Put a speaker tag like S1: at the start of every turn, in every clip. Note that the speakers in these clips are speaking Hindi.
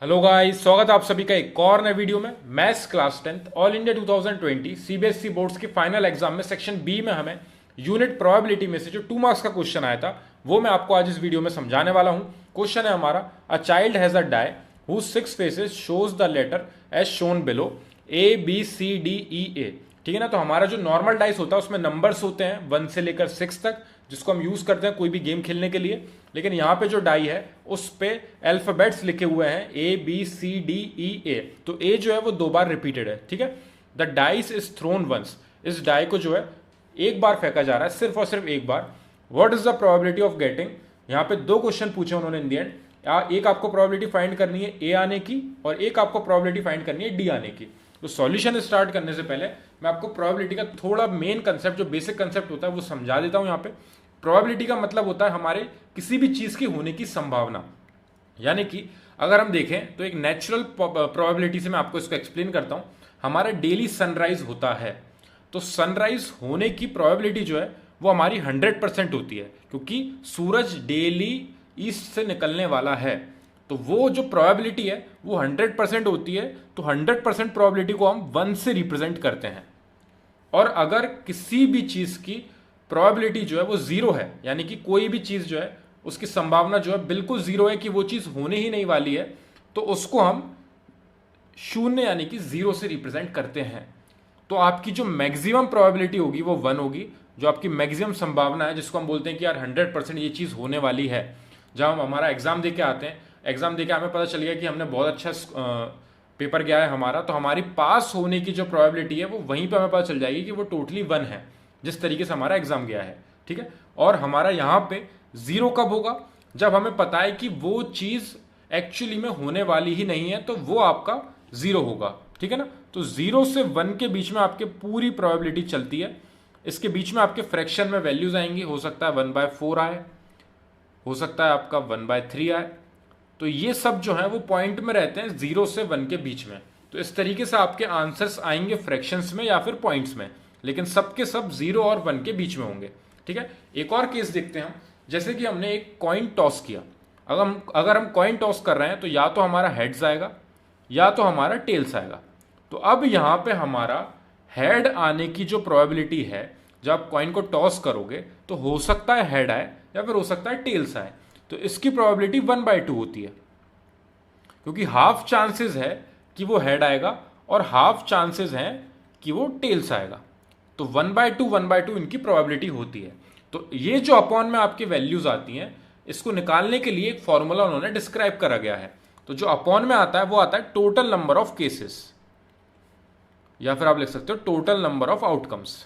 S1: हेलो गाइस, स्वागत है आप सभी का एक और नए वीडियो में। Maths class 10th all India 2020 CBSE boards के फाइनल एग्जाम में सेक्शन बी में हमें यूनिट प्रोबेबिलिटी में से जो 2 मार्क्स का क्वेश्चन आया था वो मैं आपको आज इस वीडियो में समझाने वाला हूं। क्वेश्चन है हमारा, a child has a die who 6 faces shows the letter as shown below ABCDEA। ठीक है ना। तो हमारा जो नॉर्मल डाइस होता है उसमें नंबर्स होते हैं 1 से लेकर 6 तक, जिसको हम यूज करते हैं कोई भी गेम खेलने के लिए। लेकिन यहाँ पे जो डाई है उस पे अल्फाबेट्स लिखे हुए हैं ABCDEA। तो ए जो है वो 2 बार रिपीटेड है। ठीक है। The dice is thrown once. इस डाई को जो है एक बार फेंका जा रहा है, सिर्फ और सिर्फ एक बार। What is the probability of getting. यहाँ पे 2 क्वेश्चन पूछे उन्होंने इन दी एंड। एक आपको प्रोबेबिलिटी फाइंड करनी है ए आने की और एक आपको प्रोबेबिलिटी फाइंड करनी है डी आने की। तो सॉल्यूशन स्टार्ट करने से पहले मैं आपको प्रोबेबिलिटी का थोड़ा मेन कंसेप्ट, जो बेसिक कंसेप्ट होता है वो समझा देता हूं। यहाँ पे प्रोबेबिलिटी का मतलब होता है हमारे किसी भी चीज की होने की संभावना। यानी कि अगर हम देखें तो एक नेचुरल प्रोबेबिलिटी से मैं आपको इसको एक्सप्लेन करता हूं। हमारा डेली सनराइज होता है, तो सनराइज होने की प्रोबेबिलिटी जो है वो हमारी 100% होती है, क्योंकि सूरज डेली ईस्ट से निकलने वाला है। तो वो जो प्रोबेबिलिटी है वो 100% होती है। तो 100% प्रोबेबिलिटी को हम 1 से रिप्रेजेंट करते हैं। और अगर किसी भी चीज की प्रोबेबिलिटी जो है वो 0 है, यानी कि कोई भी चीज जो है उसकी संभावना जो है बिल्कुल 0 है कि वो चीज होने ही नहीं वाली है, तो उसको हम 0 यानी कि 0 से रिप्रेजेंट करते हैं। तो आपकी जो मैक्सिमम प्रोबेबिलिटी होगी वो 1 होगी, जो आपकी मैक्सिमम संभावना है, जिसको हम बोलते हैं कि यार 100% ये चीज होने वाली है। जब हम हमारा एग्जाम देके आते हैं, एग्जाम देके हमें पता चल गया कि हमने बहुत अच्छा पेपर गया है हमारा, तो हमारी पास होने की जो प्रोबेबिलिटी है वो वहीं पे हमें पता चल जाएगी कि वो टोटली 1 है, जिस तरीके से हमारा एग्जाम गया है। ठीक है। और हमारा यहाँ पे 0 कब होगा, जब हमें पता है कि वो चीज एक्चुअली में होने वाली ही नहीं है, तो वो आपका 0 होगा। ठीक है ना। तो 0 से 1 के बीच में आपके पूरी प्रोबेबिलिटी चलती है। इसके बीच में आपके फ्रैक्शन में वैल्यूज आएंगी, हो सकता है 1/4 आए, हो सकता है आपका 1/3 आए। तो ये सब जो है वो पॉइंट में रहते हैं 0 से 1 के बीच में। तो इस तरीके से आपके आंसर्स आएंगे फ्रैक्शंस में या फिर पॉइंट्स में, लेकिन सबके सब 0 और 1 के बीच में होंगे। ठीक है। एक और केस देखते हैं हम। जैसे कि हमने एक कॉइन टॉस किया। अगर हम कॉइन टॉस कर रहे हैं तो या तो हमारा हेड्स आएगा या तो हमारा टेल्स आएगा। तो अब यहां पे हमारा हेड आने की जो प्रोबेबिलिटी है, जब आप कॉइन को टॉस करोगे तो हो सकता है हेड आए या फिर हो सकता है टेल्स आए। तो इसकी प्रोबेबिलिटी 1/2 होती है, क्योंकि हाफ चांसेस है कि वो हेड आएगा और हाफ चांसेस हैं कि वो टेल्स आएगा। तो 1/2 इनकी प्रोबेबिलिटी होती है। तो ये जो अपॉन में आपकी वैल्यूज आती हैं, इसको निकालने के लिए एक फॉर्मूला उन्होंने डिस्क्राइब करा गया है। तो जो अपॉन में आता है वो आता है टोटल नंबर ऑफ केसेस, या फिर आप लिख सकते हो टोटल नंबर ऑफ आउटकम्स।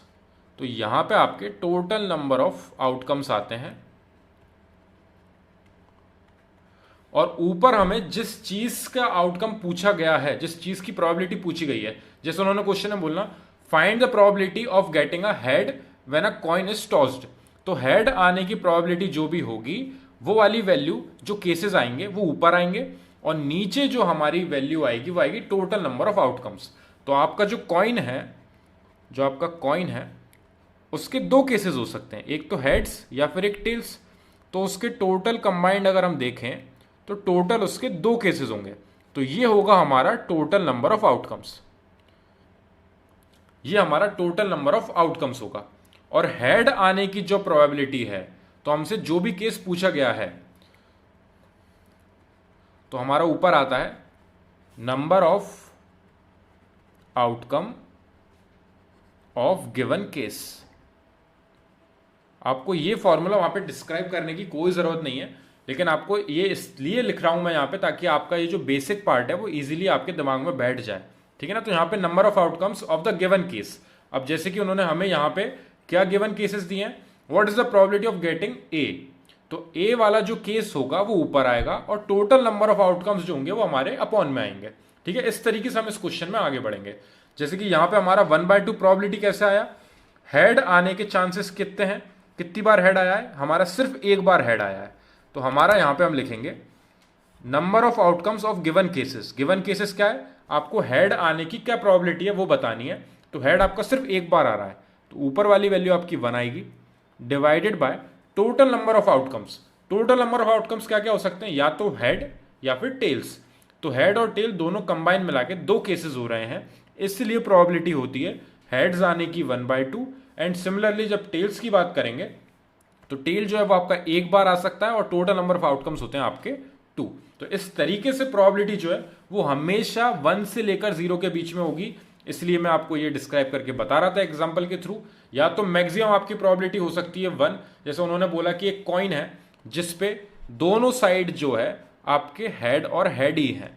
S1: तो यहां पे आपके टोटल नंबर ऑफ आउटकम्स आते हैं, और ऊपर हमें जिस चीज का आउटकम पूछा गया है, जिस चीज की प्रोबेबिलिटी पूछी गई है, जैसे उन्होंने क्वेश्चन में बोलना find the probability of getting a head when a coin is tossed. तो हेड आने की प्रोबेबिलिटी जो भी होगी वो वाली वैल्यू, जो केसेस आएंगे वो ऊपर आएंगे, और नीचे जो हमारी वैल्यू आएगी वो आएगी टोटल नंबर ऑफ आउटकम्स। तो आपका जो कॉइन है, जो आपका कॉइन है उसके 2 केसेस हो सकते हैं, एक तो हेड्स या फिर एक टेल्स। तो उसके टोटल कंबाइंड अगर हम देखें तो टोटल उसके 2 केसेस होंगे। तो ये होगा हमारा टोटल नंबर ऑफ आउटकम्स, ये हमारा टोटल नंबर ऑफ आउटकम्स होगा। और हेड आने की जो प्रोबेबिलिटी है, तो हमसे जो भी केस पूछा गया है, तो हमारा ऊपर आता है number of outcome of given case. आपको ये फॉर्मूला वहां पे डिस्क्राइब करने की कोई जरूरत नहीं है, लेकिन आपको ये इसलिए लिख रहा हूं मैं यहाँ पे ताकि आपका ये जो बेसिक पार्ट है वो इजीली आपके दिमाग में बैठ जाए। ठीक है ना। तो यहाँ पे number of outcomes of the given case. अब जैसे कि उन्होंने हमें यहाँ पे क्या गिवन केसेस दिए हैं, what is the probability of getting a. तो ए वाला जो केस होगा वो ऊपर आएगा, और टोटल नंबर ऑफ आउटकम्स जो होंगे वो हमारे अपॉन में आएंगे। ठीक है। इस तरीके से हम इस क्वेश्चन में आगे बढ़ेंगे। जैसे कि यहाँ पे हमारा 1/2 प्रोबेबिलिटी कैसे आया, हेड आने के चांसेस कितने हैं, कितनी बार हेड आया है, हमारा सिर्फ एक बार हेड आया है। तो हमारा यहां पे हम लिखेंगे number of outcomes of given cases. Given cases क्या है, आपको हेड आने की क्या प्रोबेबिलिटी है वो बतानी है। तो हेड आपका सिर्फ एक बार आ रहा है, तो ऊपर वाली वैल्यू आपकी 1 आएगी, divided by total number of outcomes. Total number of outcomes क्या क्या हो सकते हैं, या तो हेड या फिर टेल्स। तो हेड और टेल दोनों कंबाइन मिला के 2 केसेस हो रहे हैं, इसलिए प्रोबेबिलिटी होती है हेड्स आने की 1/2। एंड सिमिलरली जब टेल्स की बात करेंगे तो टेल जो है वो आपका एक बार आ सकता है और टोटल नंबर ऑफ आउटकम्स होते हैं आपके 2। तो इस तरीके से प्रोबेबिलिटी जो है वो हमेशा 1 से लेकर 0 के बीच में होगी, इसलिए मैं आपको ये डिस्क्राइब करके बता रहा था एग्जांपल के थ्रू। या तो मैक्सिमम आपकी प्रोबेबिलिटी हो सकती है 1, जैसे उन्होंने बोला कि एक कॉइन है जिसपे दोनों साइड जो है आपके हेड और हेड ही है,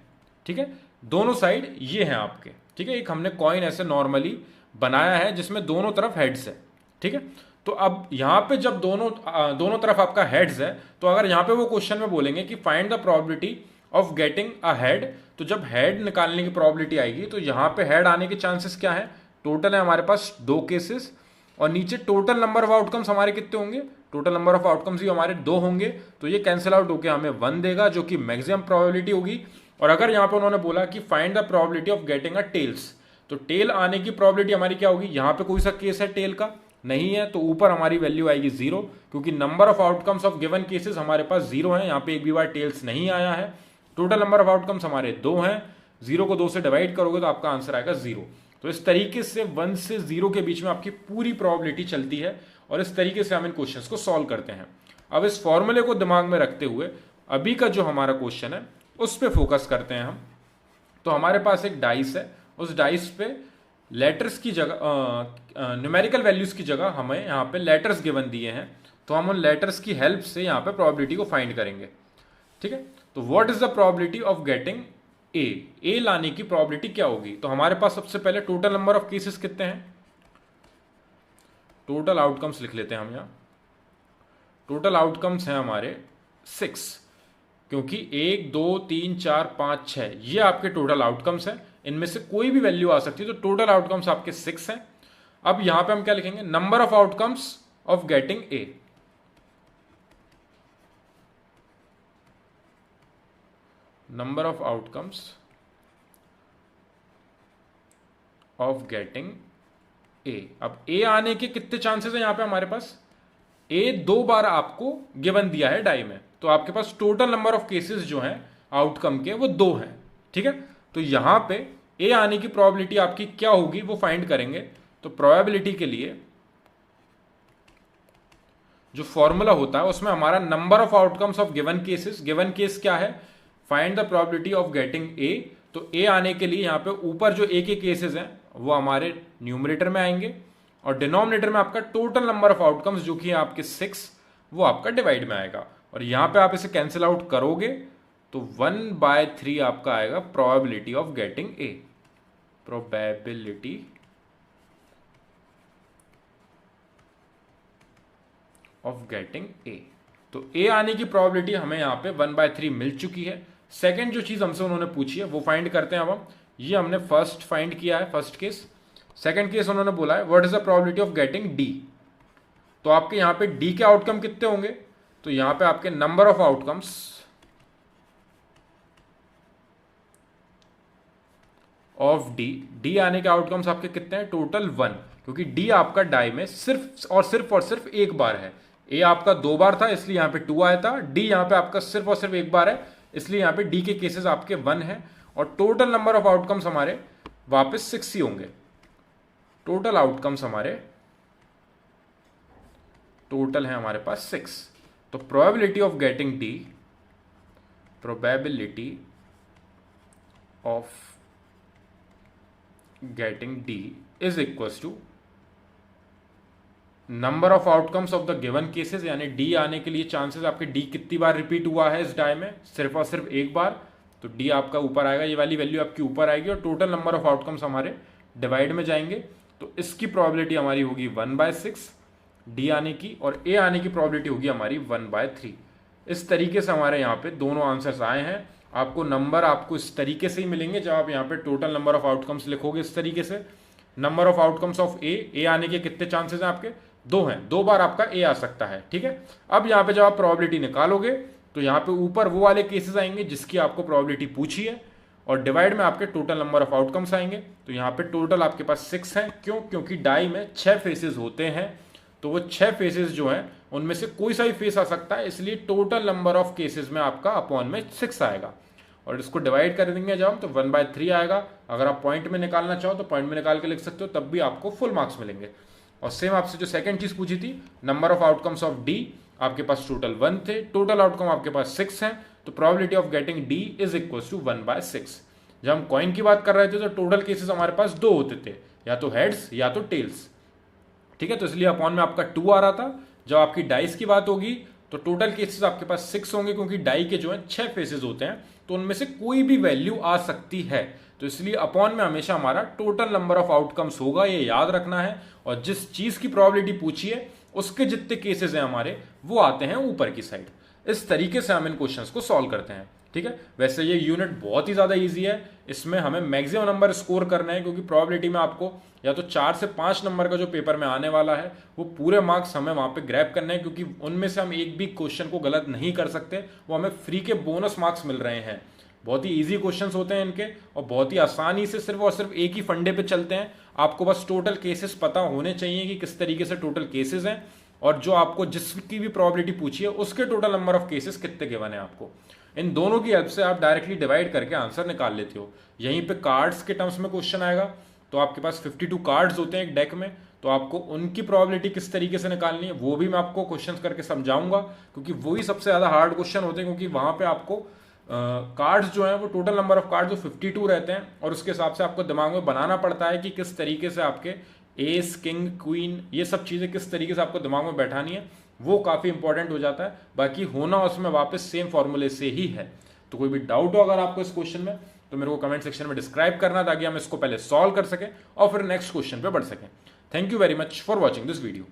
S1: ठीक है, दोनों साइड ये हैं आपके, ठीक है। एक हमने कॉइन ऐसे नॉर्मली बनाया है जिसमें दोनों तरफ हेड्स है, ठीक है। तो अब यहां पे जब दोनों तरफ आपका हेड्स है, तो अगर यहां पे वो क्वेश्चन में बोलेंगे कि find the probability of getting a head, तो जब हेड निकालने की प्रोबेबिलिटी आएगी तो यहां पे हेड आने के चांसेस क्या है, टोटल है हमारे पास 2 केसेस, और नीचे टोटल नंबर ऑफ आउटकम्स हमारे कितने होंगे, टोटल नंबर ऑफ आउटकम्स भी हमारे 2 होंगे, तो ये कैंसिल आउट होकर हमें 1 देगा जो कि मैक्सिमम प्रोबेबिलिटी होगी। और अगर यहां पे उन्होंने बोला कि find the probability of getting a tails, तो टेल आने की प्रोबेबिलिटी हमारी क्या होगी, यहां पे कोई सा केस है टेल का नहीं है, तो ऊपर हमारी वैल्यू आएगी 0, क्योंकि number of outcomes of given cases हमारे पास 0 है, यहां पे एक भी बार टेल्स नहीं आया है। टोटल नंबर ऑफ आउटकम्स हमारे 2 हैं, 0 को 2 से डिवाइड करोगे तो आपका आंसर आएगा 0। तो इस तरीके से 1 से 0 के बीच में आपकी पूरी प्रोबेबिलिटी चलती है, और इस तरीके से हम इन क्वेश्चंस को सॉल्व करते हैं। अब इस फॉर्मूले को दिमाग में रखते हुए अभी का जो हमारा क्वेश्चन है उस पर फोकस करते हैं हम। तो हमारे पास एक डाइस है, उस डाइस पे लेटर्स की जगह न्यूमेरिकल वैल्यूज की जगह हमें यहाँ पे लेटर्स गिवन दिए हैं, तो हम उन लेटर्स की हेल्प से यहाँ पे प्रोबेबिलिटी को फाइंड करेंगे, ठीक है। तो what is the probability of getting a लाने की प्रोबेबिलिटी क्या होगी, तो हमारे पास सबसे पहले टोटल नंबर ऑफ केसेस कितने हैं, टोटल आउटकम्स लिख लेते हैं हम यहाँ। टोटल आउटकम्स हैं हमारे 6, क्योंकि 1 2 3 4 5 6 ये आपके टोटल आउटकम्स हैं, इनमें से कोई भी वैल्यू आ सकती है, तो टोटल आउटकम्स आपके 6 हैं। अब यहां पे हम क्या लिखेंगे, number of outcomes of getting a, number of outcomes of getting a. अब ए आने के कितने चांसेस हैं यहां पे हमारे पास, ए 2 बार आपको गिवन दिया है डाई में, तो आपके पास टोटल नंबर ऑफ केसेस जो हैं आउटकम के वो 2 हैं, ठीक है। तो यहां पे ए आने की प्रोबेबिलिटी आपकी क्या होगी वो फाइंड करेंगे। तो प्रोबेबिलिटी के लिए जो फॉर्मूला होता है उसमें हमारा number of outcomes of given cases, given case क्या है, find the probability of getting a. तो ए आने के लिए यहां पे ऊपर जो ए के केसेस हैं वो हमारे न्यूमरेटर में आएंगे, और डिनोमिनेटर में आपका टोटल नंबर ऑफ आउटकम्स जो कि है आपके 6 वो आपका डिवाइड में आएगा, और यहां पे आप इसे कैंसिल आउट करोगे तो 1/3 आपका आएगा probability of getting a, probability of getting a. तो ए आने की प्रोबेबिलिटी हमें यहां पे 1/3 मिल चुकी है। सेकंड जो चीज हमसे उन्होंने पूछी है वो फाइंड करते हैं। अब हम ये हमने फर्स्ट फाइंड किया है, फर्स्ट केस। सेकंड केस उन्होंने बोला है what is the probability of getting D. तो आपके यहां पे डी के आउटकम कितने होंगे, तो यहां पे आपके number of outcomes of D आने के आउटकम्स आपके कितने हैं, टोटल 1, क्योंकि डी आपका डाई में सिर्फ और सिर्फ एक बार है। ए आपका 2 बार था इसलिए यहां पे 2 आया था, डी यहां पे आपका सिर्फ और सिर्फ एक बार है इसलिए यहां पे डी के केसेस आपके 1 है, और टोटल नंबर ऑफ आउटकम्स हमारे वापस 6 ही होंगे। टोटल आउटकम्स हमारे टोटल है हमारे पास 6। तो probability of getting D, probability of getting D is equals to number of outcomes of the given cases, यानी डी आने के लिए चांसेस आपके डी कितनी बार रिपीट हुआ है इस डाई में, सिर्फ और सिर्फ एक बार, तो डी आपका ऊपर आएगा, ये वाली वैल्यू आपकी ऊपर आएगी, और टोटल नंबर ऑफ आउटकम्स हमारे डिवाइड में जाएंगे, तो इसकी प्रोबेबिलिटी हमारी होगी 1/6 डी आने की, और ए आने की प्रोबेबिलिटी होगी हमारी 1/3। इस तरीके से हमारे यहाँ पे दोनों आंसर्स आए हैं। आपको नंबर आपको इस तरीके से ही मिलेंगे जब आप यहाँ पे टोटल नंबर ऑफ आउटकम्स लिखोगे इस तरीके से। नंबर ऑफ आउटकम्स ऑफ ए आने के कितने चांसेस हैं आपके, 2 हैं, 2 बार आपका ए आ सकता है, ठीक है। अब यहाँ पे जब आप प्रोबेबिलिटी निकालोगे तो यहाँ पे ऊपर वो वाले केसेस आएंगे जिसकी आपको प्रोबेबिलिटी पूछी है, और डिवाइड में आपके टोटल नंबर ऑफ आउटकम्स आएंगे। तो यहाँ पे टोटल आपके पास 6 हैं, क्यों, क्योंकि डाई में 6 फेसेस होते हैं, तो वो 6 फेसेस जो हैं उनमें से कोई सा ही फेस आ सकता है, इसलिए टोटल नंबर ऑफ केसेस में आपका अपॉन में 6 आएगा। और इसको डिवाइड कर देंगे जब हम तो 1/3 आएगा। अगर आप पॉइंट में निकालना चाहो तो पॉइंट में निकाल के लिख सकते हो, तब भी आपको फुल मार्क्स मिलेंगे। और सेम आपसे जो सेकंड चीज पूछी थी, number of outcomes of D, आपके पास टोटल 1 थे, टोटल आउटकम आपके पास 6 है, तो probability of getting D is equal to 1/6। जब हम कॉइन की बात कर रहे थे तो टोटल केसेस हमारे पास 2 होते थे, या तो हेड्स या तो टेल्स, ठीक है। तो इसलिए अपॉन में आपका 2 आ रहा था। जब आपकी डाइस की बात होगी तो टोटल केसेस आपके पास 6 होंगे, क्योंकि डाई के जो है 6 फेसेस होते हैं, तो उनमें से कोई भी वैल्यू आ सकती है। तो इसलिए अपॉन में हमेशा हमारा टोटल नंबर ऑफ आउटकम्स होगा, ये याद रखना है। और जिस चीज की प्रोबेबिलिटी पूछी है उसके जितने केसेस हैं हमारे, वो आते हैं ऊपर की साइड। इस तरीके से हम इन क्वेश्चंस को सॉल्व करते हैं, ठीक है। वैसे ये यूनिट बहुत ही ज्यादा इजी है, इसमें हमें मैक्सिमम नंबर स्कोर करना है, क्योंकि प्रोबेबिलिटी में आपको या तो 4 से 5 नंबर का जो पेपर में आने वाला है वो पूरे मार्क्स हमें वहां पे ग्रैब करने हैं, क्योंकि उनमें से हम एक भी क्वेश्चन को गलत नहीं कर सकते, वो हमें फ्री के बोनस मार्क्स मिल रहे हैं। बहुत ही इजी क्वेश्चंस होते हैं इनके, और बहुत ही आसानी से सिर्फ और सिर्फ एक ही फंडे पे चलते हैं। आपको बस टोटल केसेस पता होने चाहिए कि किस तरीके से टोटल केसेस हैं, और जो आपको जिसकी भी प्रोबेबिलिटी पूछी है उसके टोटल नंबर ऑफ केसेस कितने गिवन है आपको। इन दोनों की हेल्प से आप डायरेक्टली डिवाइड करके आंसर निकाल लेते हो। यहीं पे कार्ड्स के टर्म्स में क्वेश्चन आएगा, तो आपके पास 52 कार्ड्स होते हैं एक डेक में, तो आपको उनकी प्रोबेबिलिटी किस तरीके से निकालनी है वो भी मैं आपको क्वेश्चंस करके समझाऊंगा, क्योंकि वही सबसे ज्यादा हार्ड क्वेश्चन होते हैं, क्योंकि वहां पे आपको कार्ड्स जो है वो टोटल नंबर ऑफ कार्ड जो 52 रहते हैं, और उसके हिसाब से आपको दिमाग में बनाना पड़ता है कि किस तरीके से आपके एस, किंग, क्वीन, ये सब चीजें किस तरीके से आपको दिमाग में बैठानी है, वो काफी इंपॉर्टेंट हो जाता है। बाकी होना उसमें वापस सेम फॉर्मूले से ही है। तो कोई भी डाउट हो अगर आपको इस क्वेश्चन में, तो मेरे को कमेंट सेक्शन में डिस्क्राइब करना, ताकि हम इसको पहले सॉल्व कर सकें और फिर नेक्स्ट क्वेश्चन पे बढ़ सकें। Thank you very much for watching this video.